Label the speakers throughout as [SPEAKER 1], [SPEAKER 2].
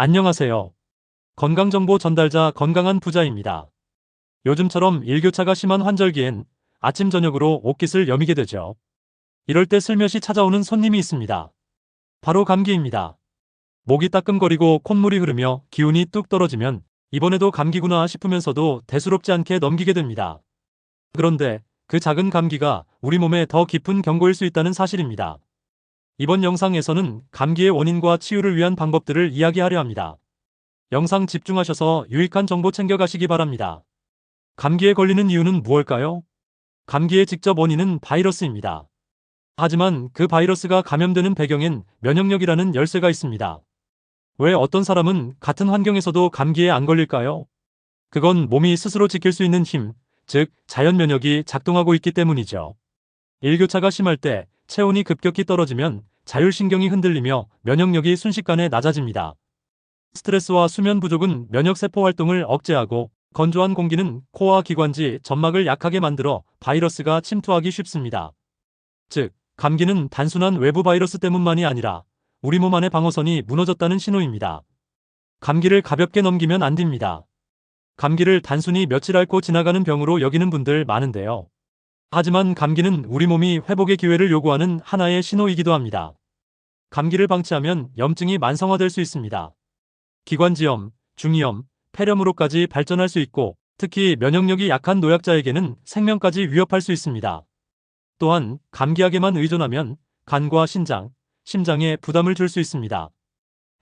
[SPEAKER 1] 안녕하세요. 건강정보 전달자 건강한 부자입니다. 요즘처럼 일교차가 심한 환절기엔 아침 저녁으로 옷깃을 여미게 되죠. 이럴 때 슬며시 찾아오는 손님이 있습니다. 바로 감기입니다. 목이 따끔거리고 콧물이 흐르며 기운이 뚝 떨어지면 이번에도 감기구나 싶으면서도 대수롭지 않게 넘기게 됩니다. 그런데 그 작은 감기가 우리 몸에 더 깊은 경고일 수 있다는 사실입니다. 이번 영상에서는 감기의 원인과 치유를 위한 방법들을 이야기하려 합니다. 영상 집중하셔서 유익한 정보 챙겨가시기 바랍니다. 감기에 걸리는 이유는 무엇일까요? 감기의 직접 원인은 바이러스입니다. 하지만 그 바이러스가 감염되는 배경엔 면역력이라는 열쇠가 있습니다. 왜 어떤 사람은 같은 환경에서도 감기에 안 걸릴까요? 그건 몸이 스스로 지킬 수 있는 힘, 즉 자연 면역이 작동하고 있기 때문이죠. 일교차가 심할 때 체온이 급격히 떨어지면 자율신경이 흔들리며 면역력이 순식간에 낮아집니다. 스트레스와 수면 부족은 면역세포 활동을 억제하고 건조한 공기는 코와 기관지, 점막을 약하게 만들어 바이러스가 침투하기 쉽습니다. 즉, 감기는 단순한 외부 바이러스 때문만이 아니라 우리 몸 안의 방어선이 무너졌다는 신호입니다. 감기를 가볍게 넘기면 안 됩니다. 감기를 단순히 며칠 앓고 지나가는 병으로 여기는 분들 많은데요. 하지만 감기는 우리 몸이 회복의 기회를 요구하는 하나의 신호이기도 합니다. 감기를 방치하면 염증이 만성화될 수 있습니다. 기관지염, 중이염, 폐렴으로까지 발전할 수 있고 특히 면역력이 약한 노약자에게는 생명까지 위협할 수 있습니다. 또한 감기약에만 의존하면 간과 신장, 심장에 부담을 줄 수 있습니다.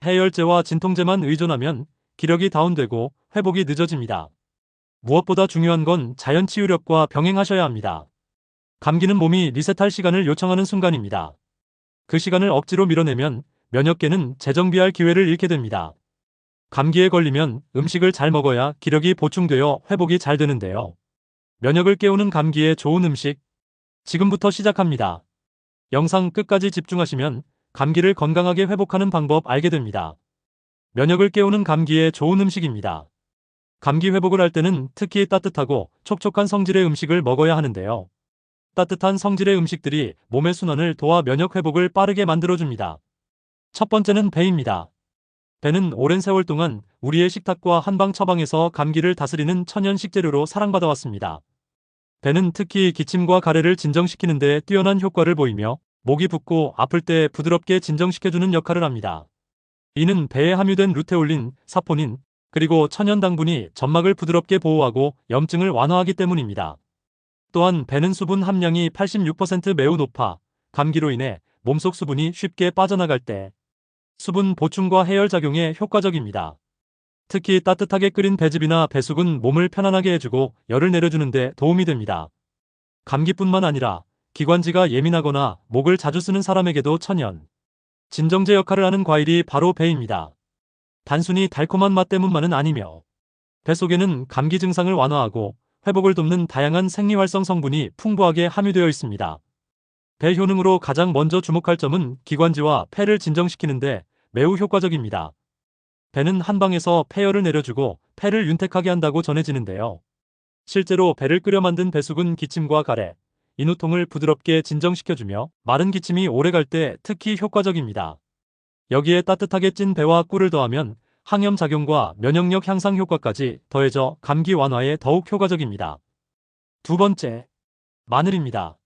[SPEAKER 1] 해열제와 진통제만 의존하면 기력이 다운되고 회복이 늦어집니다. 무엇보다 중요한 건 자연치유력과 병행하셔야 합니다. 감기는 몸이 리셋할 시간을 요청하는 순간입니다. 그 시간을 억지로 밀어내면 면역계는 재정비할 기회를 잃게 됩니다. 감기에 걸리면 음식을 잘 먹어야 기력이 보충되어 회복이 잘 되는데요. 면역을 깨우는 감기에 좋은 음식, 지금부터 시작합니다. 영상 끝까지 집중하시면 감기를 건강하게 회복하는 방법 알게 됩니다. 면역을 깨우는 감기에 좋은 음식입니다. 감기 회복을 할 때는 특히 따뜻하고 촉촉한 성질의 음식을 먹어야 하는데요. 따뜻한 성질의 음식들이 몸의 순환을 도와 면역 회복을 빠르게 만들어줍니다. 첫 번째는 배입니다. 배는 오랜 세월 동안 우리의 식탁과 한방 처방에서 감기를 다스리는 천연 식재료로 사랑받아왔습니다. 배는 특히 기침과 가래를 진정시키는 데 뛰어난 효과를 보이며 목이 붓고 아플 때 부드럽게 진정시켜주는 역할을 합니다. 이는 배에 함유된 루테올린, 사포닌, 그리고 천연 당분이 점막을 부드럽게 보호하고 염증을 완화하기 때문입니다. 또한 배는 수분 함량이 86% 매우 높아 감기로 인해 몸속 수분이 쉽게 빠져나갈 때 수분 보충과 해열 작용에 효과적입니다. 특히 따뜻하게 끓인 배즙이나 배숙은 몸을 편안하게 해주고 열을 내려주는 데 도움이 됩니다. 감기뿐만 아니라 기관지가 예민하거나 목을 자주 쓰는 사람에게도 천연 진정제 역할을 하는 과일이 바로 배입니다. 단순히 달콤한 맛 때문만은 아니며 배 속에는 감기 증상을 완화하고 회복을 돕는 다양한 생리활성 성분이 풍부하게 함유되어 있습니다. 배 효능으로 가장 먼저 주목할 점은 기관지와 폐를 진정시키는데 매우 효과적입니다. 배는 한방에서 폐열을 내려주고 폐를 윤택하게 한다고 전해지는데요. 실제로 배를 끓여 만든 배숙은 기침과 가래, 인후통을 부드럽게 진정시켜주며 마른 기침이 오래갈 때 특히 효과적입니다. 여기에 따뜻하게 찐 배와 꿀을 더하면 항염 작용과 면역력 향상 효과까지 더해져 감기 완화에 더욱 효과적입니다. 두 번째, 마늘입니다.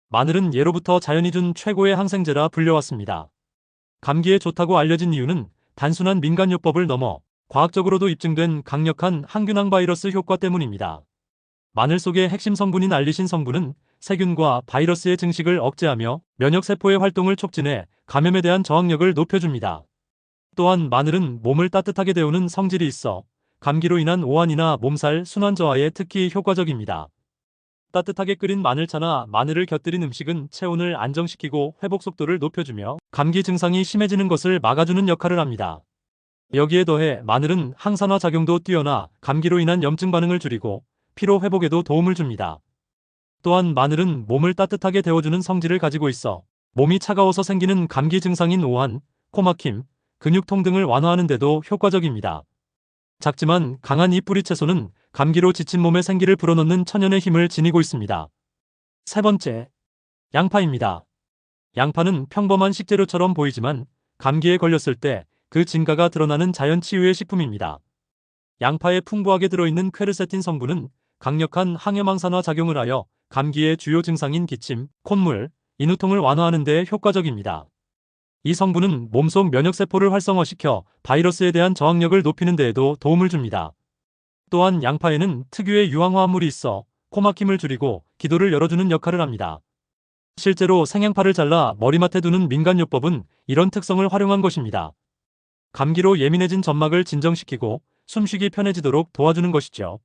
[SPEAKER 1] 마늘은 예로부터 자연이 준 최고의 항생제라 불려왔습니다. 감기에 좋다고 알려진 이유는 단순한 민간요법을 넘어 과학적으로도 입증된 강력한 항균항 바이러스 효과 때문입니다. 마늘 속의 핵심 성분인 알리신 성분은 세균과 바이러스의 증식을 억제하며 면역세포의 활동을 촉진해 감염에 대한 저항력을 높여줍니다. 또한 마늘은 몸을 따뜻하게 데우는 성질이 있어 감기로 인한 오한이나 몸살, 순환 저하에 특히 효과적입니다. 따뜻하게 끓인 마늘차나 마늘을 곁들인 음식은 체온을 안정시키고 회복 속도를 높여주며 감기 증상이 심해지는 것을 막아주는 역할을 합니다. 여기에 더해 마늘은 항산화 작용도 뛰어나 감기로 인한 염증 반응을 줄이고 피로 회복에도 도움을 줍니다. 또한 마늘은 몸을 따뜻하게 데워주는 성질을 가지고 있어 몸이 차가워서 생기는 감기 증상인 오한, 코막힘, 근육통 등을 완화하는 데도 효과적입니다. 작지만 강한 이 뿌리 채소는 감기로 지친 몸에 생기를 불어넣는 천연의 힘을 지니고 있습니다. 세 번째, 양파입니다. 양파는 평범한 식재료처럼 보이지만 감기에 걸렸을 때 그 진가가 드러나는 자연 치유의 식품입니다. 양파에 풍부하게 들어있는 퀘르세틴 성분은 강력한 항염항산화 작용을 하여 감기의 주요 증상인 기침, 콧물, 인후통을 완화하는 데 효과적입니다. 이 성분은 몸속 면역세포를 활성화시켜 바이러스에 대한 저항력을 높이는 데에도 도움을 줍니다. 또한 양파에는 특유의 유황화합물이 있어 코막힘을 줄이고 기도를 열어주는 역할을 합니다. 실제로 생양파를 잘라 머리맡에 두는 민간요법은 이런 특성을 활용한 것입니다. 감기로 예민해진 점막을 진정시키고 숨쉬기 편해지도록 도와주는 것이죠.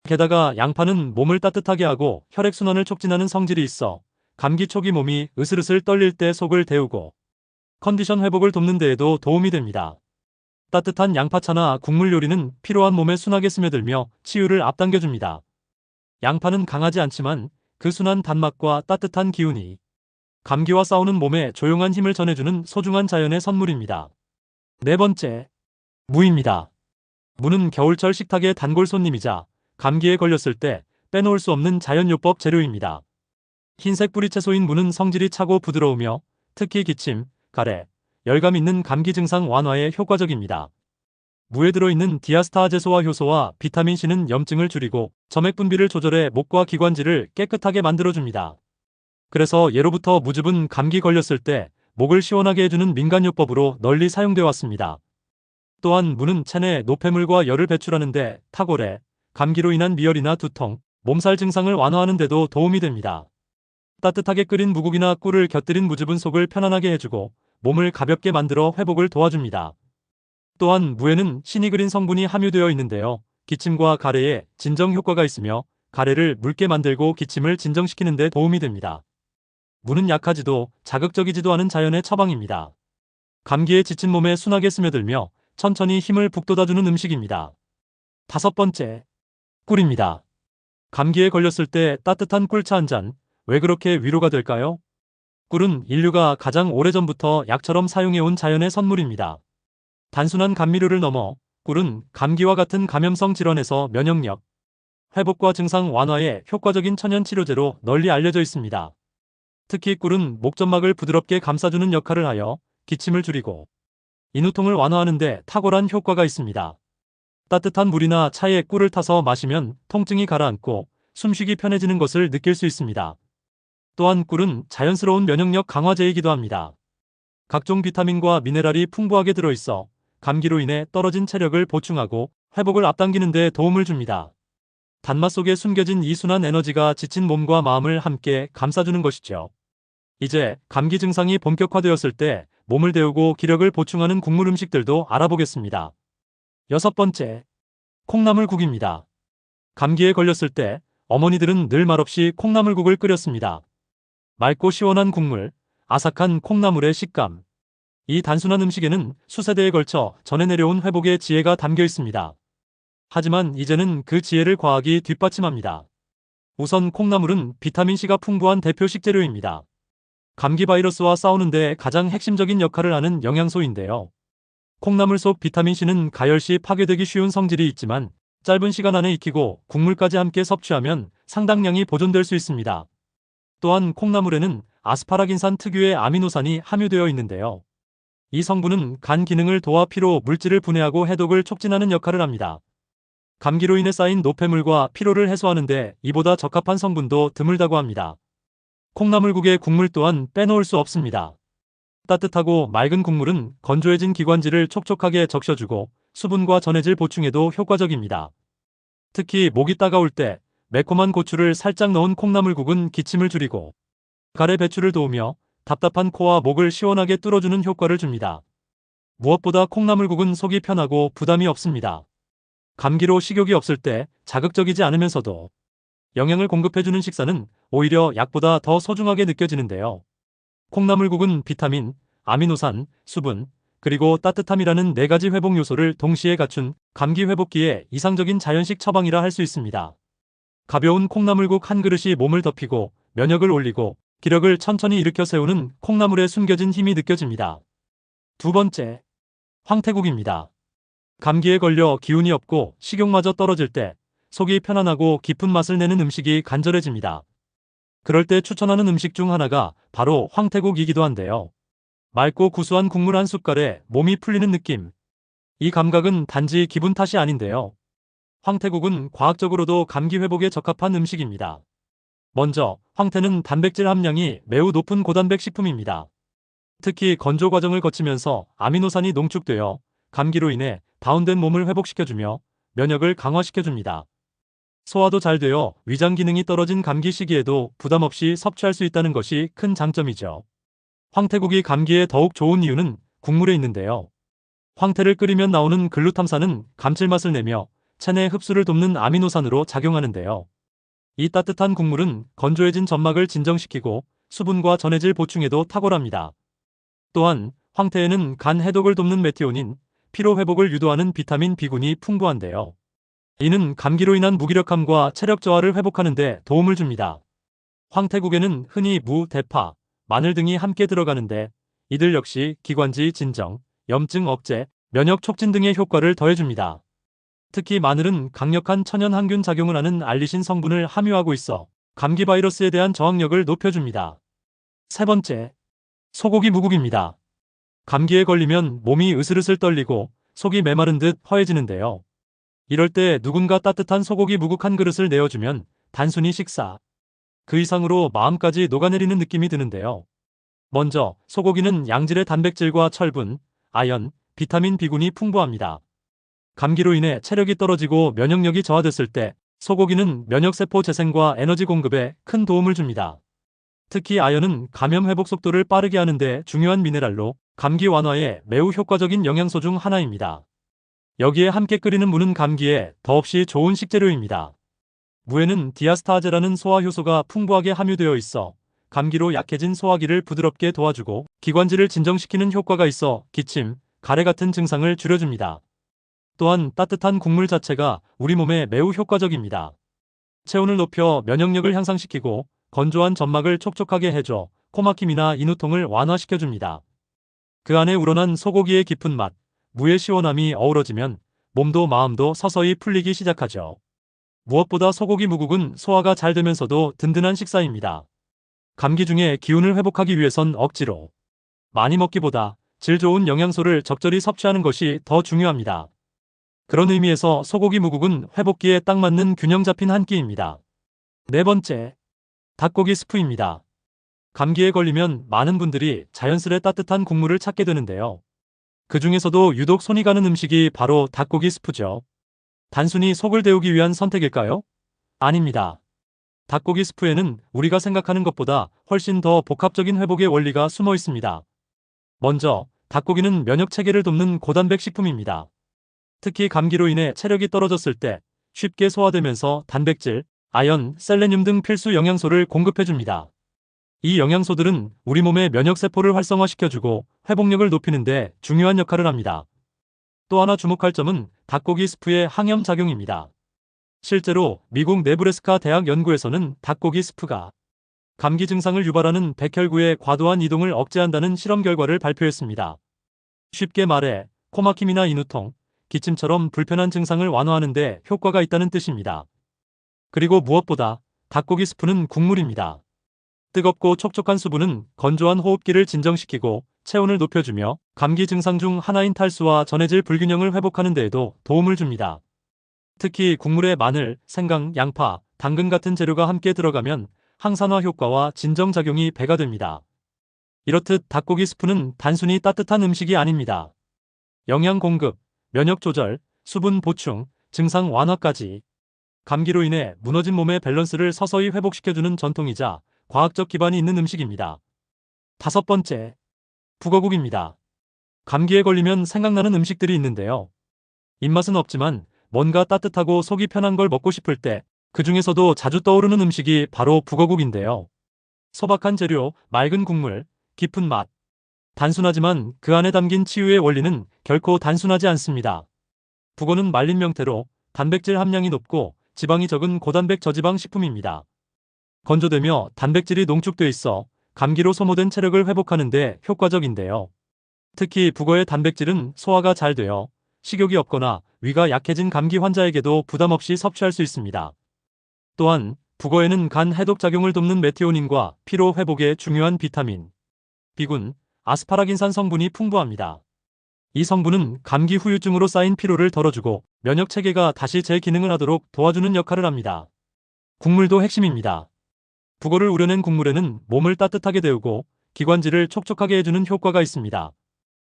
[SPEAKER 1] 게다가 양파는 몸을 따뜻하게 하고 혈액순환을 촉진하는 성질이 있어 감기 초기 몸이 으슬으슬 떨릴 때 속을 데우고 컨디션 회복을 돕는 데에도 도움이 됩니다. 따뜻한 양파차나 국물 요리는 피로한 몸에 순하게 스며들며 치유를 앞당겨줍니다. 양파는 강하지 않지만 그 순한 단맛과 따뜻한 기운이 감기와 싸우는 몸에 조용한 힘을 전해주는 소중한 자연의 선물입니다. 네 번째, 무입니다. 무는 겨울철 식탁의 단골 손님이자 감기에 걸렸을 때 빼놓을 수 없는 자연요법 재료입니다. 흰색 뿌리 채소인 무는 성질이 차고 부드러우며 특히 기침, 가래, 열감 있는 감기 증상 완화에 효과적입니다. 무에 들어있는 디아스타아제소와 효소와 비타민C는 염증을 줄이고 점액 분비를 조절해 목과 기관지를 깨끗하게 만들어줍니다. 그래서 예로부터 무즙은 감기 걸렸을 때 목을 시원하게 해주는 민간요법으로 널리 사용되어 왔습니다. 또한 무는 체내 노폐물과 열을 배출하는데 탁월해 감기로 인한 미열이나 두통, 몸살 증상을 완화하는 데도 도움이 됩니다. 따뜻하게 끓인 무국이나 꿀을 곁들인 무즙은 속을 편안하게 해주고 몸을 가볍게 만들어 회복을 도와줍니다. 또한 무에는 시니그린 성분이 함유되어 있는데요. 기침과 가래에 진정 효과가 있으며 가래를 묽게 만들고 기침을 진정시키는 데 도움이 됩니다. 무는 약하지도 자극적이지도 않은 자연의 처방입니다. 감기에 지친 몸에 순하게 스며들며 천천히 힘을 북돋아주는 음식입니다. 다섯 번째, 꿀입니다. 감기에 걸렸을 때 따뜻한 꿀차 한 잔, 왜 그렇게 위로가 될까요? 꿀은 인류가 가장 오래전부터 약처럼 사용해온 자연의 선물입니다. 단순한 감미료를 넘어 꿀은 감기와 같은 감염성 질환에서 면역력, 회복과 증상 완화에 효과적인 천연 치료제로 널리 알려져 있습니다. 특히 꿀은 목점막을 부드럽게 감싸주는 역할을 하여 기침을 줄이고 인후통을 완화하는 데 탁월한 효과가 있습니다. 따뜻한 물이나 차에 꿀을 타서 마시면 통증이 가라앉고 숨쉬기 편해지는 것을 느낄 수 있습니다. 또한 꿀은 자연스러운 면역력 강화제이기도 합니다. 각종 비타민과 미네랄이 풍부하게 들어있어 감기로 인해 떨어진 체력을 보충하고 회복을 앞당기는 데 도움을 줍니다. 단맛 속에 숨겨진 이 순한 에너지가 지친 몸과 마음을 함께 감싸주는 것이죠. 이제 감기 증상이 본격화되었을 때 몸을 데우고 기력을 보충하는 국물 음식들도 알아보겠습니다. 여섯 번째, 콩나물국입니다. 감기에 걸렸을 때 어머니들은 늘 말없이 콩나물국을 끓였습니다. 맑고 시원한 국물, 아삭한 콩나물의 식감. 이 단순한 음식에는 수세대에 걸쳐 전해 내려온 회복의 지혜가 담겨 있습니다. 하지만 이제는 그 지혜를 과학이 뒷받침합니다. 우선 콩나물은 비타민C가 풍부한 대표 식재료입니다. 감기 바이러스와 싸우는 데 가장 핵심적인 역할을 하는 영양소인데요. 콩나물 속 비타민C는 가열시 파괴되기 쉬운 성질이 있지만 짧은 시간 안에 익히고 국물까지 함께 섭취하면 상당량이 보존될 수 있습니다. 또한 콩나물에는 아스파라긴산 특유의 아미노산이 함유되어 있는데요. 이 성분은 간 기능을 도와 피로 물질을 분해하고 해독을 촉진하는 역할을 합니다. 감기로 인해 쌓인 노폐물과 피로를 해소하는데 이보다 적합한 성분도 드물다고 합니다. 콩나물국의 국물 또한 빼놓을 수 없습니다. 따뜻하고 맑은 국물은 건조해진 기관지를 촉촉하게 적셔주고 수분과 전해질 보충에도 효과적입니다. 특히 목이 따가울 때 매콤한 고추를 살짝 넣은 콩나물국은 기침을 줄이고 가래 배출을 도우며 답답한 코와 목을 시원하게 뚫어주는 효과를 줍니다. 무엇보다 콩나물국은 속이 편하고 부담이 없습니다. 감기로 식욕이 없을 때 자극적이지 않으면서도 영양을 공급해주는 식사는 오히려 약보다 더 소중하게 느껴지는데요. 콩나물국은 비타민, 아미노산, 수분, 그리고 따뜻함이라는 4가지 회복 요소를 동시에 갖춘 감기 회복기에 이상적인 자연식 처방이라 할 수 있습니다. 가벼운 콩나물국 한 그릇이 몸을 덮이고 면역을 올리고 기력을 천천히 일으켜 세우는 콩나물에 숨겨진 힘이 느껴집니다. 두 번째, 황태국입니다. 감기에 걸려 기운이 없고 식욕마저 떨어질 때 속이 편안하고 깊은 맛을 내는 음식이 간절해집니다. 그럴 때 추천하는 음식 중 하나가 바로 황태국이기도 한데요. 맑고 구수한 국물 한 숟갈에 몸이 풀리는 느낌. 이 감각은 단지 기분 탓이 아닌데요. 황태국은 과학적으로도 감기 회복에 적합한 음식입니다. 먼저, 황태는 단백질 함량이 매우 높은 고단백 식품입니다. 특히 건조 과정을 거치면서 아미노산이 농축되어 감기로 인해 다운된 몸을 회복시켜주며 면역을 강화시켜줍니다. 소화도 잘 되어 위장 기능이 떨어진 감기 시기에도 부담 없이 섭취할 수 있다는 것이 큰 장점이죠. 황태국이 감기에 더욱 좋은 이유는 국물에 있는데요. 황태를 끓이면 나오는 글루탐산은 감칠맛을 내며 체내 흡수를 돕는 아미노산으로 작용하는데요. 이 따뜻한 국물은 건조해진 점막을 진정시키고 수분과 전해질 보충에도 탁월합니다. 또한 황태에는 간 해독을 돕는 메티오닌, 피로 회복을 유도하는 비타민 B군이 풍부한데요. 이는 감기로 인한 무기력함과 체력 저하를 회복하는 데 도움을 줍니다. 황태국에는 흔히 무, 대파, 마늘 등이 함께 들어가는데 이들 역시 기관지 진정, 염증 억제, 면역 촉진 등의 효과를 더해줍니다. 특히 마늘은 강력한 천연 항균 작용을 하는 알리신 성분을 함유하고 있어 감기 바이러스에 대한 저항력을 높여줍니다. 세 번째, 소고기 무국입니다. 감기에 걸리면 몸이 으슬으슬 떨리고 속이 메마른 듯 허해지는데요. 이럴 때 누군가 따뜻한 소고기 무국 한 그릇을 내어주면 단순히 식사, 그 이상으로 마음까지 녹아내리는 느낌이 드는데요. 먼저 소고기는 양질의 단백질과 철분, 아연, 비타민 B군이 풍부합니다. 감기로 인해 체력이 떨어지고 면역력이 저하됐을 때 소고기는 면역세포 재생과 에너지 공급에 큰 도움을 줍니다. 특히 아연은 감염 회복 속도를 빠르게 하는데 중요한 미네랄로 감기 완화에 매우 효과적인 영양소 중 하나입니다. 여기에 함께 끓이는 무는 감기에 더없이 좋은 식재료입니다. 무에는 디아스타아제라는 소화 효소가 풍부하게 함유되어 있어 감기로 약해진 소화기를 부드럽게 도와주고 기관지를 진정시키는 효과가 있어 기침, 가래 같은 증상을 줄여줍니다. 또한 따뜻한 국물 자체가 우리 몸에 매우 효과적입니다. 체온을 높여 면역력을 향상시키고 건조한 점막을 촉촉하게 해줘 코막힘이나 인후통을 완화시켜줍니다. 그 안에 우러난 소고기의 깊은 맛, 무의 시원함이 어우러지면 몸도 마음도 서서히 풀리기 시작하죠. 무엇보다 소고기 무국은 소화가 잘 되면서도 든든한 식사입니다. 감기 중에 기운을 회복하기 위해선 억지로 많이 먹기보다 질 좋은 영양소를 적절히 섭취하는 것이 더 중요합니다. 그런 의미에서 소고기 무국은 회복기에 딱 맞는 균형 잡힌 한 끼입니다. 네 번째, 닭고기 스프입니다. 감기에 걸리면 많은 분들이 자연스레 따뜻한 국물을 찾게 되는데요. 그 중에서도 유독 손이 가는 음식이 바로 닭고기 스프죠. 단순히 속을 데우기 위한 선택일까요? 아닙니다. 닭고기 스프에는 우리가 생각하는 것보다 훨씬 더 복합적인 회복의 원리가 숨어 있습니다. 먼저, 닭고기는 면역 체계를 돕는 고단백 식품입니다. 특히 감기로 인해 체력이 떨어졌을 때 쉽게 소화되면서 단백질, 아연, 셀레늄 등 필수 영양소를 공급해줍니다. 이 영양소들은 우리 몸의 면역세포를 활성화시켜주고 회복력을 높이는 데 중요한 역할을 합니다. 또 하나 주목할 점은 닭고기 스프의 항염작용입니다. 실제로 미국 네브래스카 대학 연구에서는 닭고기 스프가 감기 증상을 유발하는 백혈구의 과도한 이동을 억제한다는 실험 결과를 발표했습니다. 쉽게 말해 코막힘이나 인후통, 기침처럼 불편한 증상을 완화하는 데 효과가 있다는 뜻입니다. 그리고 무엇보다 닭고기 스프는 국물입니다. 뜨겁고 촉촉한 수분은 건조한 호흡기를 진정시키고 체온을 높여주며 감기 증상 중 하나인 탈수와 전해질 불균형을 회복하는 데에도 도움을 줍니다. 특히 국물에 마늘, 생강, 양파, 당근 같은 재료가 함께 들어가면 항산화 효과와 진정작용이 배가 됩니다. 이렇듯 닭고기 스프는 단순히 따뜻한 음식이 아닙니다. 영양 공급, 면역 조절, 수분 보충, 증상 완화까지 감기로 인해 무너진 몸의 밸런스를 서서히 회복시켜주는 전통이자 과학적 기반이 있는 음식입니다. 다섯 번째, 북어국입니다. 감기에 걸리면 생각나는 음식들이 있는데요. 입맛은 없지만 뭔가 따뜻하고 속이 편한 걸 먹고 싶을 때 그 중에서도 자주 떠오르는 음식이 바로 북어국인데요. 소박한 재료, 맑은 국물, 깊은 맛. 단순하지만 그 안에 담긴 치유의 원리는 결코 단순하지 않습니다. 북어는 말린 명태로 단백질 함량이 높고 지방이 적은 고단백 저지방 식품입니다. 건조되며 단백질이 농축돼 있어 감기로 소모된 체력을 회복하는 데 효과적인데요. 특히 북어의 단백질은 소화가 잘 되어 식욕이 없거나 위가 약해진 감기 환자에게도 부담 없이 섭취할 수 있습니다. 또한 북어에는 간 해독 작용을 돕는 메티오닌과 피로 회복에 중요한 비타민, B군, 아스파라긴산 성분이 풍부합니다. 이 성분은 감기 후유증으로 쌓인 피로를 덜어주고 면역 체계가 다시 재기능을 하도록 도와주는 역할을 합니다. 국물도 핵심입니다. 북어를 우려낸 국물에는 몸을 따뜻하게 데우고 기관지를 촉촉하게 해주는 효과가 있습니다.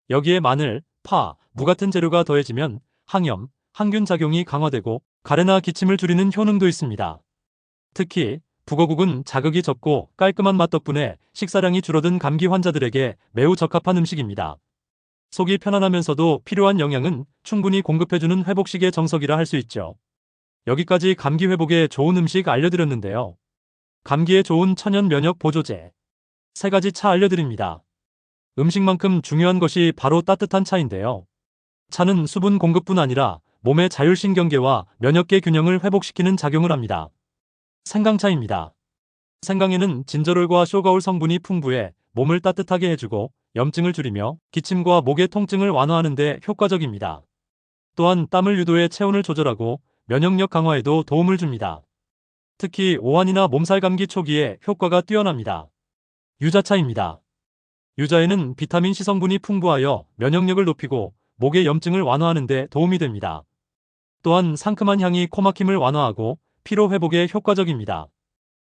[SPEAKER 1] 여기에 마늘, 파, 무 같은 재료가 더해지면 항염, 항균 작용이 강화되고 가래나 기침을 줄이는 효능도 있습니다. 특히 북어국은 자극이 적고 깔끔한 맛 덕분에 식사량이 줄어든 감기 환자들에게 매우 적합한 음식입니다. 속이 편안하면서도 필요한 영양은 충분히 공급해주는 회복식의 정석이라 할 수 있죠. 여기까지 감기 회복에 좋은 음식 알려드렸는데요. 감기에 좋은 천연 면역 보조제 3가지 차 알려드립니다. 음식만큼 중요한 것이 바로 따뜻한 차인데요. 차는 수분 공급뿐 아니라 몸의 자율신경계와 면역계 균형을 회복시키는 작용을 합니다. 생강차입니다. 생강에는 진저롤과 쇼가올 성분이 풍부해 몸을 따뜻하게 해주고 염증을 줄이며 기침과 목의 통증을 완화하는 데 효과적입니다. 또한 땀을 유도해 체온을 조절하고 면역력 강화에도 도움을 줍니다. 특히 오한이나 몸살 감기 초기에 효과가 뛰어납니다. 유자차입니다. 유자에는 비타민C 성분이 풍부하여 면역력을 높이고 목의 염증을 완화하는 데 도움이 됩니다. 또한 상큼한 향이 코막힘을 완화하고 피로 회복에 효과적입니다.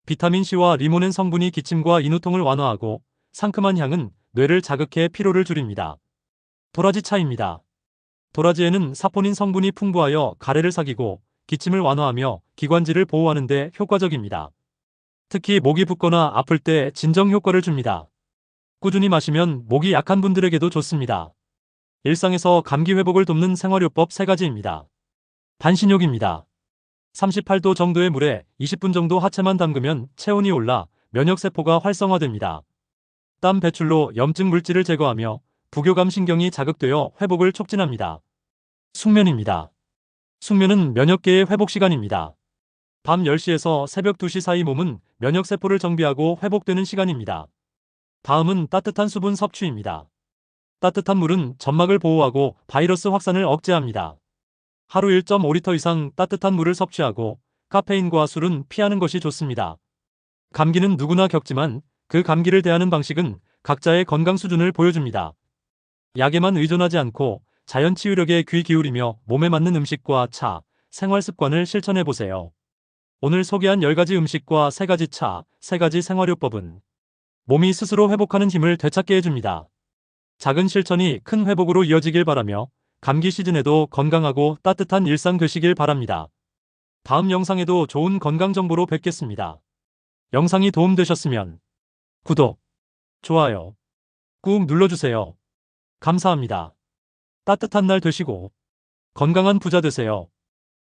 [SPEAKER 1] 비타민C와 리모넨 성분이 기침과 인후통을 완화하고 상큼한 향은 뇌를 자극해 피로를 줄입니다. 도라지차입니다. 도라지에는 사포닌 성분이 풍부하여 가래를 삭이고 기침을 완화하며 기관지를 보호하는 데 효과적입니다. 특히 목이 붓거나 아플 때 진정 효과를 줍니다. 꾸준히 마시면 목이 약한 분들에게도 좋습니다. 일상에서 감기 회복을 돕는 생활요법 3가지입니다. 반신욕입니다. 38도 정도의 물에 20분 정도 하체만 담그면 체온이 올라 면역세포가 활성화됩니다. 땀 배출로 염증 물질을 제거하며 부교감 신경이 자극되어 회복을 촉진합니다. 숙면입니다. 숙면은 면역계의 회복 시간입니다. 밤 10시에서 새벽 2시 사이 몸은 면역세포를 정비하고 회복되는 시간입니다. 다음은 따뜻한 수분 섭취입니다. 따뜻한 물은 점막을 보호하고 바이러스 확산을 억제합니다. 하루 1.5리터 이상 따뜻한 물을 섭취하고 카페인과 술은 피하는 것이 좋습니다. 감기는 누구나 겪지만 그 감기를 대하는 방식은 각자의 건강 수준을 보여줍니다. 약에만 의존하지 않고 자연 치유력에 귀 기울이며 몸에 맞는 음식과 차, 생활 습관을 실천해 보세요. 오늘 소개한 10가지 음식과 3가지 차, 3가지 생활요법은 몸이 스스로 회복하는 힘을 되찾게 해줍니다. 작은 실천이 큰 회복으로 이어지길 바라며 감기 시즌에도 건강하고 따뜻한 일상 되시길 바랍니다. 다음 영상에도 좋은 건강 정보로 뵙겠습니다. 영상이 도움되셨으면 구독, 좋아요 꾹 눌러주세요. 감사합니다. 따뜻한 날 되시고 건강한 부자 되세요.